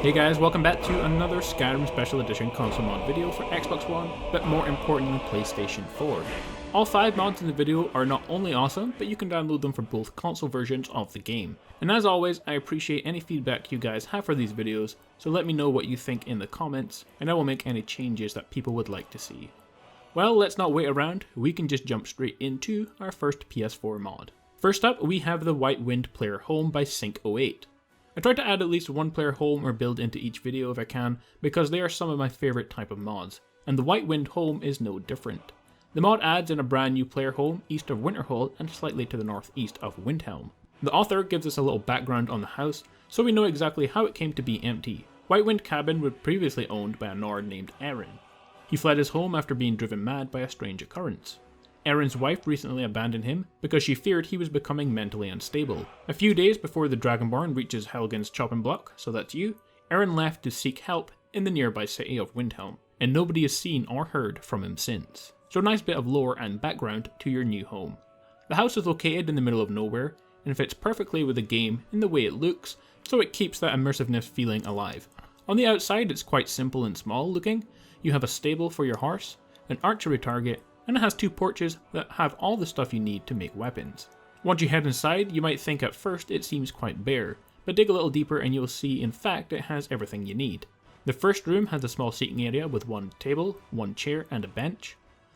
Hey guys, welcome back to another Skyrim Special Edition console mod video for Xbox One, but more importantly PlayStation 4. All 5 mods in the video are not only awesome, but you can download them for both console versions of the game. And as always, I appreciate any feedback you guys have for these videos, so let me know what you think in the comments, and I will make any changes that people would like to see. Well, let's not wait around, we can just jump straight into our first PS4 mod. First up, we have the Whitewind Player Home by Sync08. I try to add at least one player home or build into each video if I can, because they are some of my favourite type of mods, and the Whitewind home is no different. The mod adds in a brand new player home east of Winterhold and slightly to the northeast of Windhelm. The author gives us a little background on the house, so we know exactly how it came to be empty. Whitewind Cabin was previously owned by a Nord named Aaron. He fled his home after being driven mad by a strange occurrence. Aaron's wife recently abandoned him because she feared he was becoming mentally unstable. A few days before the Dragonborn reaches Helgen's chopping block, so that's you, Aaron left to seek help in the nearby city of Windhelm, and nobody has seen or heard from him since. So a nice bit of lore and background to your new home. The house is located in the middle of nowhere, and fits perfectly with the game in the way it looks, so it keeps that immersiveness feeling alive. On the outside it's quite simple and small looking. You have a stable for your horse, an archery target, and it has 2 porches that have all the stuff you need to make weapons. Once you head inside, you might think at first it seems quite bare, but dig a little deeper and you'll see in fact it has everything you need. The first room has a small seating area with 1 table, 1 chair and a bench,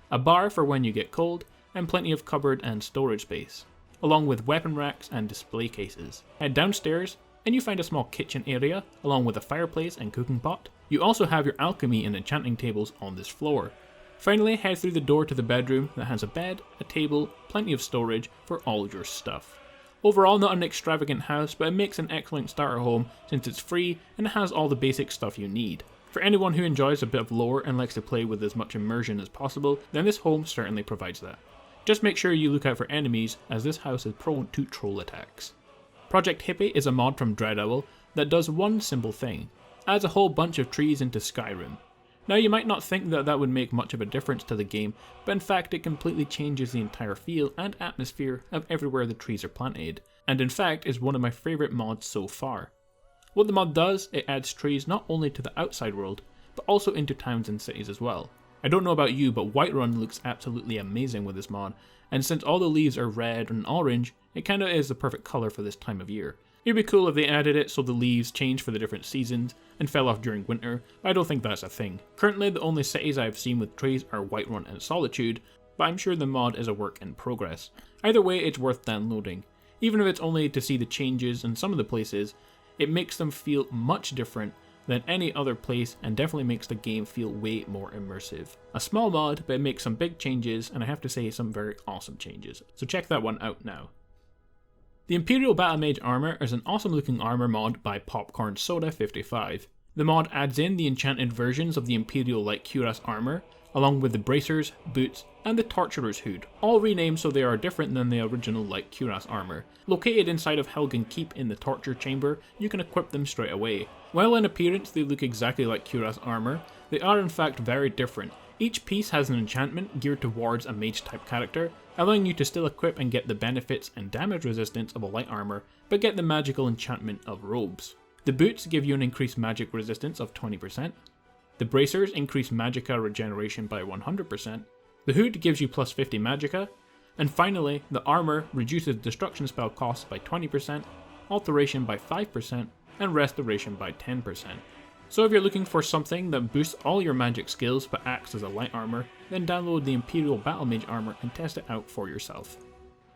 a bar for when you get cold, and plenty of cupboard and storage space, along with weapon racks and display cases. Head downstairs and you find a small kitchen area, along with a fireplace and cooking pot. You also have your alchemy and enchanting tables on this floor. Finally, head through the door to the bedroom that has a bed, a table, plenty of storage for all your stuff. Overall, not an extravagant house, but it makes an excellent starter home since it's free and it has all the basic stuff you need. For anyone who enjoys a bit of lore and likes to play with as much immersion as possible, then this home certainly provides that. Just make sure you look out for enemies, as this house is prone to troll attacks. Project Hippie is a mod from Dreadowl that does one simple thing: adds a whole bunch of trees into Skyrim. Now you might not think that would make much of a difference to the game, but in fact it completely changes the entire feel and atmosphere of everywhere the trees are planted, and in fact is one of my favourite mods so far. What the mod does, it adds trees not only to the outside world, but also into towns and cities as well. I don't know about you, but Whiterun looks absolutely amazing with this mod, and since all the leaves are red and orange, it kinda is the perfect colour for this time of year. It'd be cool if they added it so the leaves change for the different seasons and fell off during winter, but I don't think that's a thing. Currently the only cities I've seen with trees are Whiterun and Solitude, but I'm sure the mod is a work in progress. Either way, it's worth downloading. Even if it's only to see the changes in some of the places, it makes them feel much different than any other place and definitely makes the game feel way more immersive. A small mod, but it makes some big changes, and I have to say some very awesome changes, so check that one out now. The Imperial Battlemage armor is an awesome looking armor mod by Popcorn Soda 55. The mod adds in the enchanted versions of the Imperial light cuirass armor, along with the bracers, boots, and the torturer's hood, all renamed so they are different than the original light cuirass armor. Located inside of Helgen Keep in the torture chamber, you can equip them straight away. While in appearance they look exactly like cuirass armor, they are in fact very different. Each piece has an enchantment geared towards a mage type character, allowing you to still equip and get the benefits and damage resistance of a light armor, but get the magical enchantment of robes. The boots give you an increased magic resistance of 20%. The bracers increase magicka regeneration by 100%. The hood gives you plus 50 magicka. And finally, the armor reduces destruction spell costs by 20%, alteration by 5%, and restoration by 10%. So if you're looking for something that boosts all your magic skills but acts as a light armor, then download the Imperial Battlemage armor and test it out for yourself.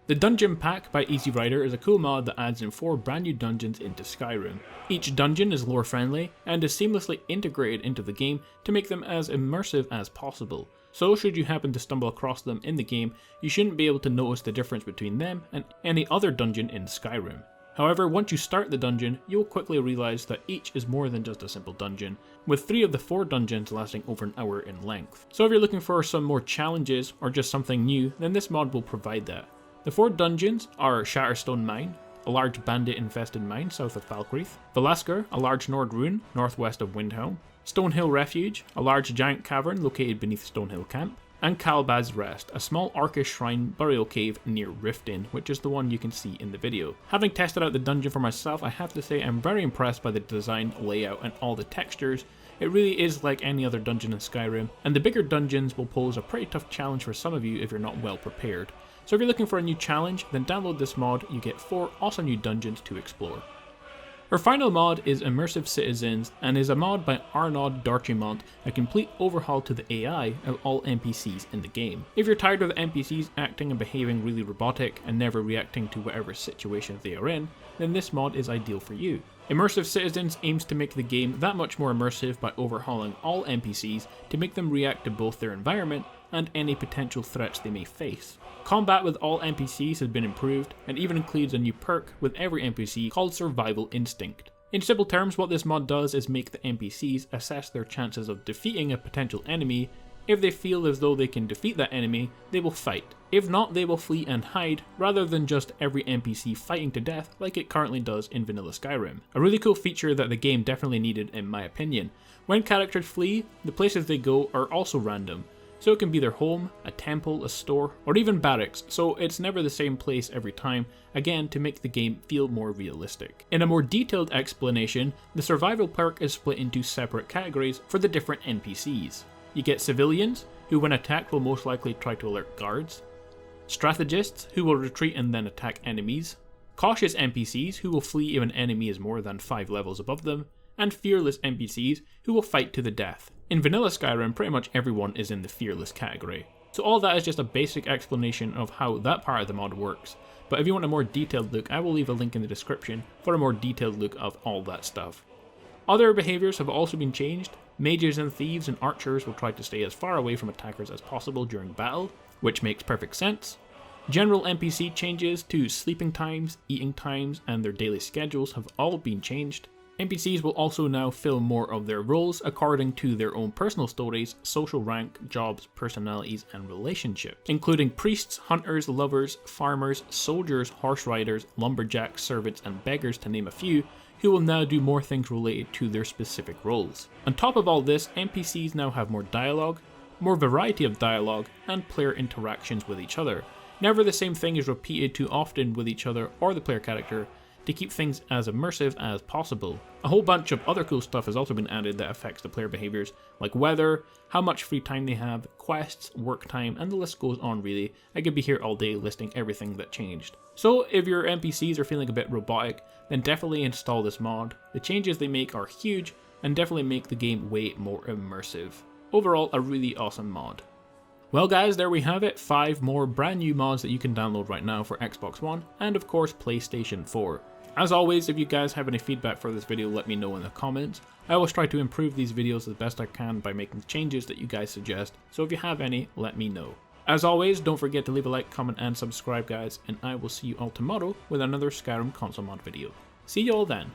The Dungeon Pack by EasierRider is a cool mod that adds in 4 brand new dungeons into Skyrim. Each dungeon is lore friendly and is seamlessly integrated into the game to make them as immersive as possible. So should you happen to stumble across them in the game, you shouldn't be able to notice the difference between them and any other dungeon in Skyrim. However, once you start the dungeon, you will quickly realise that each is more than just a simple dungeon, with 3 of the 4 dungeons lasting over an hour in length. So if you're looking for some more challenges or just something new, then this mod will provide that. The 4 dungeons are Shatterstone Mine, a large bandit-infested mine south of Falkreath; Valaskar, a large Nord ruin northwest of Windhelm; Stonehill Refuge, a large giant cavern located beneath Stonehill Camp; and Kalbaz's Rest, a small Arkish shrine burial cave near Riften, which is the one you can see in the video. Having tested out the dungeon for myself, I have to say I'm very impressed by the design, layout, and all the textures. It really is like any other dungeon in Skyrim, and the bigger dungeons will pose a pretty tough challenge for some of you if you're not well prepared. So if you're looking for a new challenge, then download this mod. You get 4 awesome new dungeons to explore. Our final mod is Immersive Citizens, and is a mod by Arnaud Darchimont, a complete overhaul to the AI of all NPCs in the game. If you're tired of the NPCs acting and behaving really robotic and never reacting to whatever situation they are in, then this mod is ideal for you. Immersive Citizens aims to make the game that much more immersive by overhauling all NPCs to make them react to both their environment and any potential threats they may face. Combat with all NPCs has been improved, and even includes a new perk with every NPC called Survival Instinct. In simple terms, what this mod does is make the NPCs assess their chances of defeating a potential enemy. If they feel as though they can defeat that enemy, they will fight. If not, they will flee and hide, rather than just every NPC fighting to death like it currently does in vanilla Skyrim. A really cool feature that the game definitely needed in my opinion. When characters flee, the places they go are also random. So it can be their home, a temple, a store, or even barracks, so it's never the same place every time, again to make the game feel more realistic. In a more detailed explanation, the survival perk is split into separate categories for the different NPCs. You get civilians, who when attacked will most likely try to alert guards, strategists, who will retreat and then attack enemies, cautious NPCs, who will flee if an enemy is more than 5 levels above them, and fearless NPCs, who will fight to the death. In vanilla Skyrim, pretty much everyone is in the fearless category. So all that is just a basic explanation of how that part of the mod works, but if you want a more detailed look, I will leave a link in the description for a more detailed look of all that stuff. Other behaviours have also been changed. Mages and thieves and archers will try to stay as far away from attackers as possible during battle, which makes perfect sense. General NPC changes to sleeping times, eating times, and their daily schedules have all been changed. NPCs will also now fill more of their roles according to their own personal stories, social rank, jobs, personalities, and relationships, including priests, hunters, lovers, farmers, soldiers, horse riders, lumberjacks, servants, and beggars to name a few, who will now do more things related to their specific roles. On top of all this, NPCs now have more dialogue, more variety of dialogue, and player interactions with each other. Never the same thing is repeated too often with each other or the player character, to keep things as immersive as possible. A whole bunch of other cool stuff has also been added that affects the player behaviours, like weather, how much free time they have, quests, work time, and the list goes on really. I could be here all day listing everything that changed. So if your NPCs are feeling a bit robotic, then definitely install this mod. The changes they make are huge, and definitely make the game way more immersive. Overall, a really awesome mod. Well guys, there we have it, 5 more brand new mods that you can download right now for Xbox One, and of course PlayStation 4. As always, if you guys have any feedback for this video, let me know in the comments. I always try to improve these videos as best I can by making changes that you guys suggest, so if you have any, let me know. As always, don't forget to leave a like, comment, and subscribe guys, and I will see you all tomorrow with another Skyrim console mod video. See you all then.